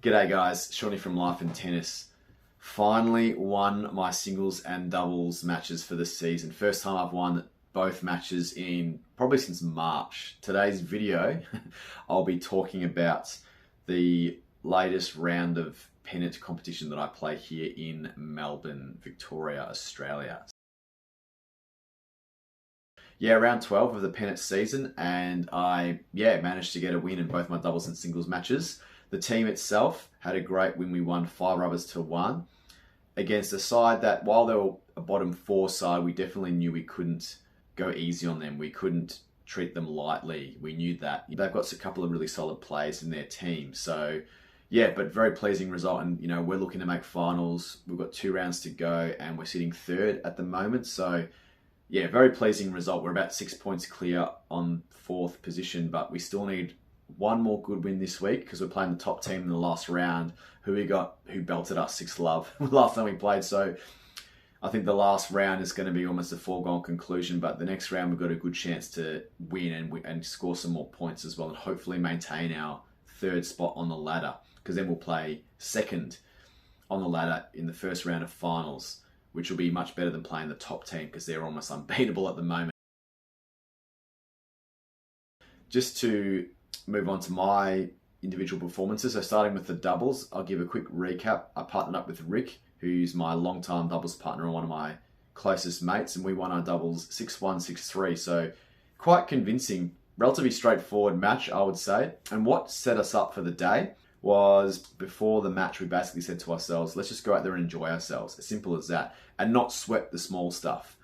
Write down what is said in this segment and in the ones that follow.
G'day guys, Shawnee from Life and Tennis. Finally won my singles and doubles matches for the season. First time I've won both matches in probably since March. Today's video, I'll be talking about the latest round of pennant competition that I play here in Melbourne, Victoria, Australia. Yeah, round 12 of the pennant season, and I managed to get a win in both my doubles and singles matches. The team itself had a great win. We won 5 rubbers to 1 against a side that, while they were a bottom 4 side, we definitely knew we couldn't go easy on them. We couldn't treat them lightly. We knew that. They've got a couple of really solid players in their team. So yeah, but very pleasing result. And you know, we're looking to make finals. We've got 2 rounds to go and we're sitting 3rd at the moment. So yeah, very pleasing result. We're about 6 points clear on 4th position, but we still need one more good win this week because we're playing the top team in the last round who belted us 6-love last time we played. So I think the last round is going to be almost a foregone conclusion, but the next round we've got a good chance to win and score some more points as well, and hopefully maintain our 3rd spot on the ladder, because then we'll play 2nd on the ladder in the first round of finals, which will be much better than playing the top team because they're almost unbeatable at the moment. Just to move on to my individual performances, so starting with the doubles, I'll give a quick recap. I partnered up with Rick, who's my long-time doubles partner and one of my closest mates, and we won our doubles 6-1, 6-3, so quite convincing, relatively straightforward match, I would say. And what set us up for the day was, before the match, we basically said to ourselves, let's just go out there and enjoy ourselves, as simple as that, and not sweat the small stuff.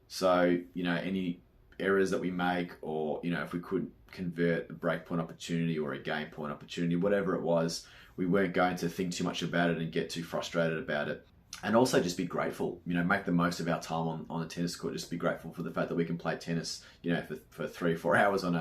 So, you know, any errors that we make, or, you know, if we could convert a break point opportunity or a game point opportunity, whatever it was, we weren't going to think too much about it and get too frustrated about it. And also just be grateful, you know, make the most of our time on a tennis court. Just be grateful for the fact that we can play tennis, you know, for 3 or 4 hours on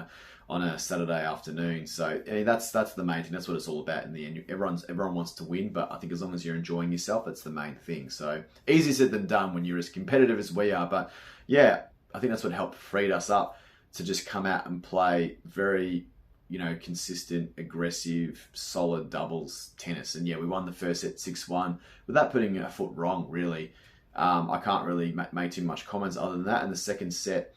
a Saturday afternoon. So I mean, that's the main thing. That's what it's all about in the end. Everyone wants to win, but I think as long as you're enjoying yourself, that's the main thing. So easier said than done when you're as competitive as we are. But yeah, I think that's what helped freed us up to just come out and play very, you know, consistent, aggressive, solid doubles tennis. And yeah, we won the first set 6-1 without putting a foot wrong, really. I can't really make too much comments other than that. In the second set,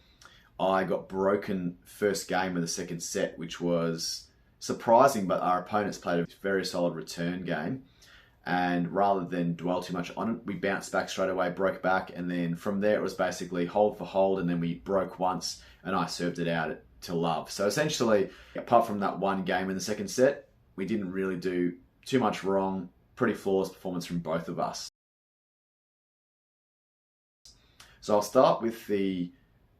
I got broken first game of the second set, which was surprising, but our opponents played a very solid return game. And rather than dwell too much on it, we bounced back straight away, broke back, and then from there it was basically hold for hold, and then we broke once, and I served it out to love. So essentially, apart from that one game in the second set, we didn't really do too much wrong. Pretty flawless performance from both of us. So I'll start with the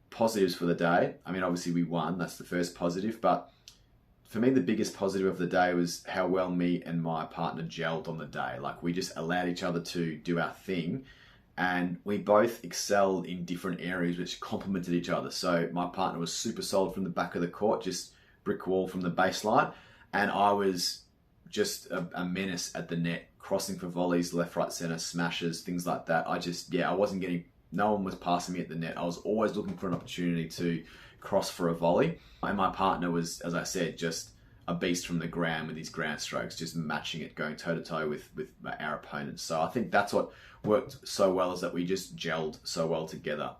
positives for the day. I mean, obviously we won, that's the first positive, but for me, the biggest positive of the day was how well me and my partner gelled on the day. Like, we just allowed each other to do our thing, and we both excelled in different areas which complemented each other. So my partner was super solid from the back of the court, just brick wall from the baseline, and I was just a menace at the net, crossing for volleys, left, right, center, smashes, things like that. I wasn't getting, no one was passing me at the net. I was always looking for an opportunity to cross for a volley. And my partner was, as I said, just a beast from the ground with his ground strokes, just matching it, going toe-to-toe with our opponents. So I think that's what worked so well, is that we just gelled so well together.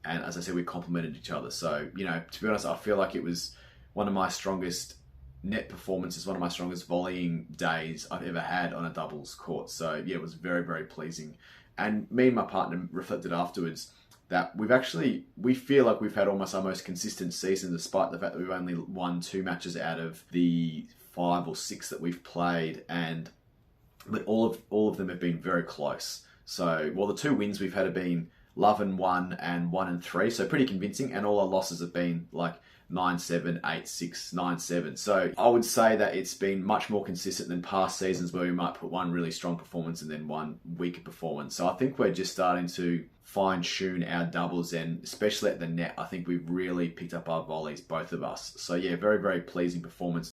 And as I said, we complemented each other. So, you know, to be honest, I feel like it was one of my strongest net performances, one of my strongest volleying days I've ever had on a doubles court. So yeah, it was very, very pleasing. And me and my partner reflected afterwards that we feel like we've had almost our most consistent season, despite the fact that we've only won 2 matches out of the 5 or 6 that we've played, but all of them have been very close. So, well, the 2 wins we've had have been love and 1 and 1 and 3, so pretty convincing, and all our losses have been like 9-7, 8-6, 9-7. So I would say that it's been much more consistent than past seasons where we might put one really strong performance and then one weaker performance. So I think we're just starting to fine-tune our doubles, and especially at the net, I think we've really picked up our volleys, both of us. So yeah, very, very pleasing performance.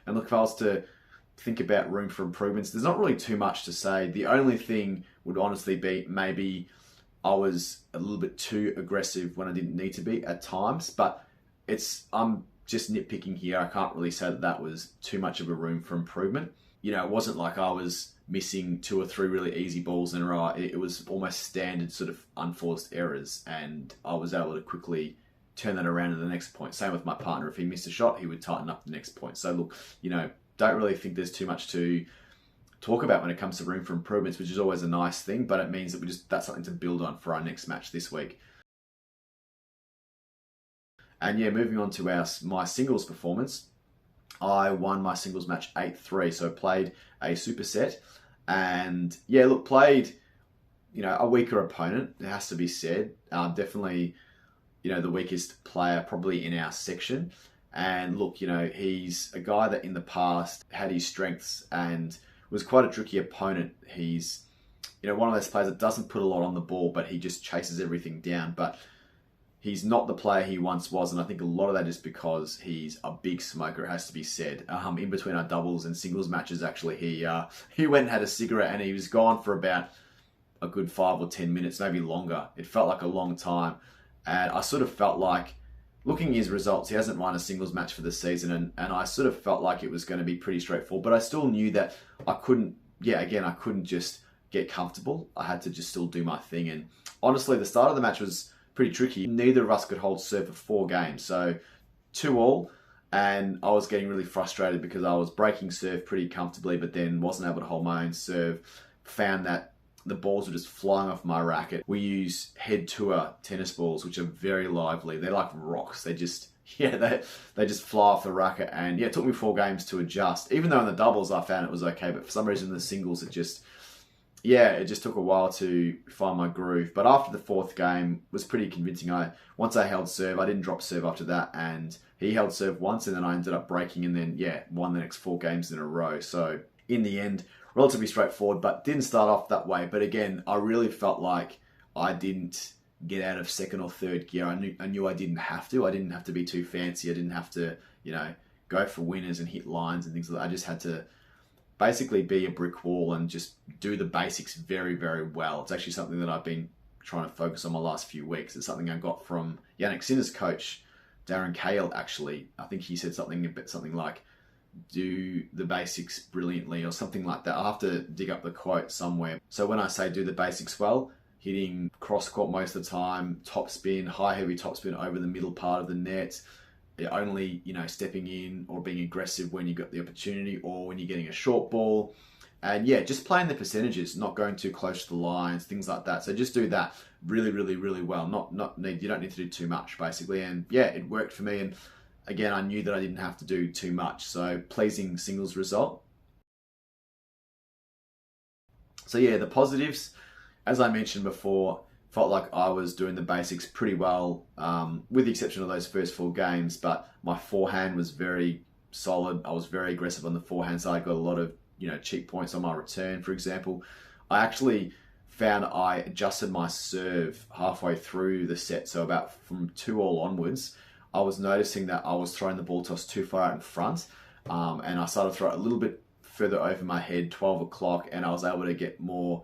And look, if I was to think about room for improvements, there's not really too much to say. The only thing would honestly be maybe I was a little bit too aggressive when I didn't need to be at times, but I'm just nitpicking here, I can't really say that that was too much of a room for improvement. It wasn't like I was missing 2 or 3 really easy balls in a row. It was almost standard sort of unforced errors, and I was able to quickly turn that around to the next point. Same with my partner. If he missed a shot, he would tighten up the next point. So look, don't really think there's too much to talk about when it comes to room for improvements, which is always a nice thing, but it means that that's something to build on for our next match this week. And yeah, moving on to my singles performance, I won my singles match 8-3, so played a superset, and yeah, look, played a weaker opponent, it has to be said. Definitely the weakest player probably in our section. And look, he's a guy that in the past had his strengths and was quite a tricky opponent. He's, one of those players that doesn't put a lot on the ball, but he just chases everything down. But he's not the player he once was, and I think a lot of that is because he's a big smoker, it has to be said. In between our doubles and singles matches, actually, he went and had a cigarette, and he was gone for about a good 5 or 10 minutes, maybe longer. It felt like a long time. And I sort of felt like, looking at his results, he hasn't won a singles match for the season, and I sort of felt like it was going to be pretty straightforward, but I still knew that I couldn't just get comfortable. I had to just still do my thing. And honestly, the start of the match was pretty tricky. Neither of us could hold serve for 4 games, so 2-all, and I was getting really frustrated because I was breaking serve pretty comfortably, but then wasn't able to hold my own serve. Found that the balls were just flying off my racket. We use head tour tennis balls, which are very lively. They're like rocks. They just fly off the racket. And yeah, it took me 4 games to adjust. Even though in the doubles I found it was okay, but for some reason in the singles it just took a while to find my groove. But after the 4th game was pretty convincing. Once I held serve, I didn't drop serve after that, and he held serve once, and then I ended up breaking, and then won the next 4 games in a row. So in the end, relatively straightforward, but didn't start off that way. But again, I really felt like I didn't get out of 2nd or 3rd gear. I knew I didn't have to. I didn't have to be too fancy. I didn't have to, go for winners and hit lines and things like that. I just had to basically be a brick wall and just do the basics very, very well. It's actually something that I've been trying to focus on my last few weeks. It's something I got from Yannick Sinner's coach, Darren Cahill, actually. I think he said something like, do the basics brilliantly or something like that. I'll have to dig up the quote somewhere. So when I say do the basics well, hitting cross court most of the time, top spin, high heavy top spin over the middle part of the net, only stepping in or being aggressive when you got the opportunity or when you're getting a short ball, and just playing the percentages, not going too close to the lines, things like that. So just do that really, really, really well. You don't need to do too much basically. And it worked for me. And again, I knew that I didn't have to do too much, so pleasing singles result. So the positives, as I mentioned before, felt like I was doing the basics pretty well, with the exception of those first 4 games, but my forehand was very solid. I was very aggressive on the forehand side. I got a lot of, cheap points on my return, for example. I actually found I adjusted my serve halfway through the set, so about from 2-all onwards, I was noticing that I was throwing the ball toss too far out in front, and I started to throw it a little bit further over my head, 12 o'clock, and I was able to get more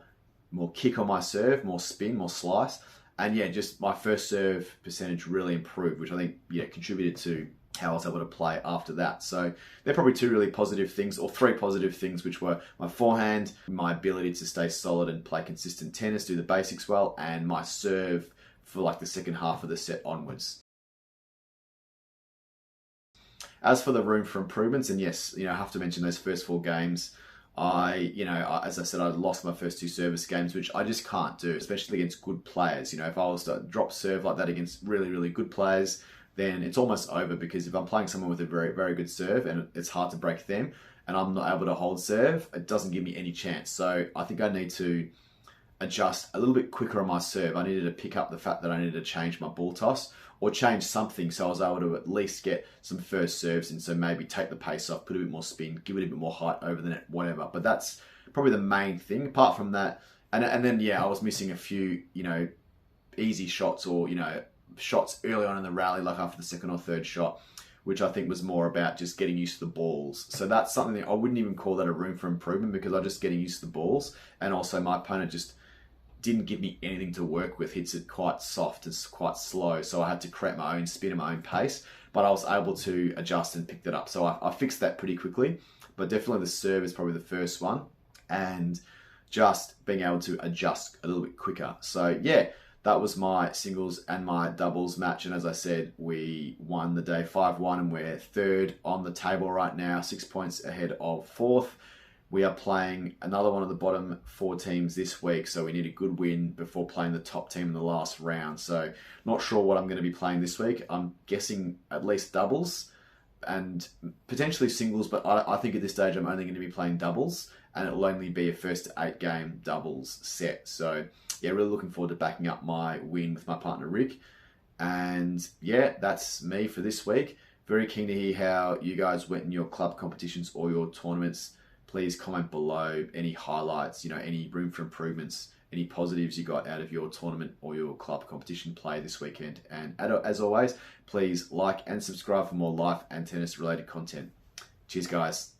kick on my serve, more spin, more slice, and just my first serve percentage really improved, which I think contributed to how I was able to play after that. So they're probably 2 really positive things, or 3 positive things, which were my forehand, my ability to stay solid and play consistent tennis, do the basics well, and my serve for like the second half of the set onwards. As for the room for improvements, and yes, I have to mention those first 4 games. As I said, I lost my first 2 service games, which I just can't do, especially against good players. If I was to drop serve like that against really, really good players, then it's almost over, because if I'm playing someone with a very, very good serve and it's hard to break them and I'm not able to hold serve, it doesn't give me any chance. So I think I need to adjust a little bit quicker on my serve. I needed to pick up the fact that I needed to change my ball toss or change something, so I was able to at least get some first serves in. So maybe take the pace off, put a bit more spin, give it a bit more height over the net, whatever. But that's probably the main thing. Apart from that, and then I was missing a few easy shots or shots early on in the rally, like after the 2nd or 3rd shot, which I think was more about just getting used to the balls. So that's something that I wouldn't even call that a room for improvement, because I'm just getting used to the balls, and also my opponent just didn't give me anything to work with. Hits it quite soft and quite slow, so I had to create my own spin at my own pace. but I was able to adjust and pick that up. So I fixed that pretty quickly, but definitely the serve is probably the first one, and just being able to adjust a little bit quicker. So yeah, that was my singles and my doubles match. And as I said, we won the day 5-1, and we're third on the table right now, 6 points ahead of fourth. We are playing another one of the bottom 4 teams this week, so we need a good win before playing the top team in the last round. So not sure what I'm going to be playing this week. I'm guessing at least doubles and potentially singles, but I think at this stage I'm only going to be playing doubles, and it will only be a first to 8 game doubles set. So yeah, really looking forward to backing up my win with my partner Rick. And yeah, that's me for this week. Very keen to hear how you guys went in your club competitions or your tournaments. Please comment below any highlights, any room for improvements, any positives you got out of your tournament or your club competition play this weekend. And as always, please like and subscribe for more life and tennis related content. Cheers, guys.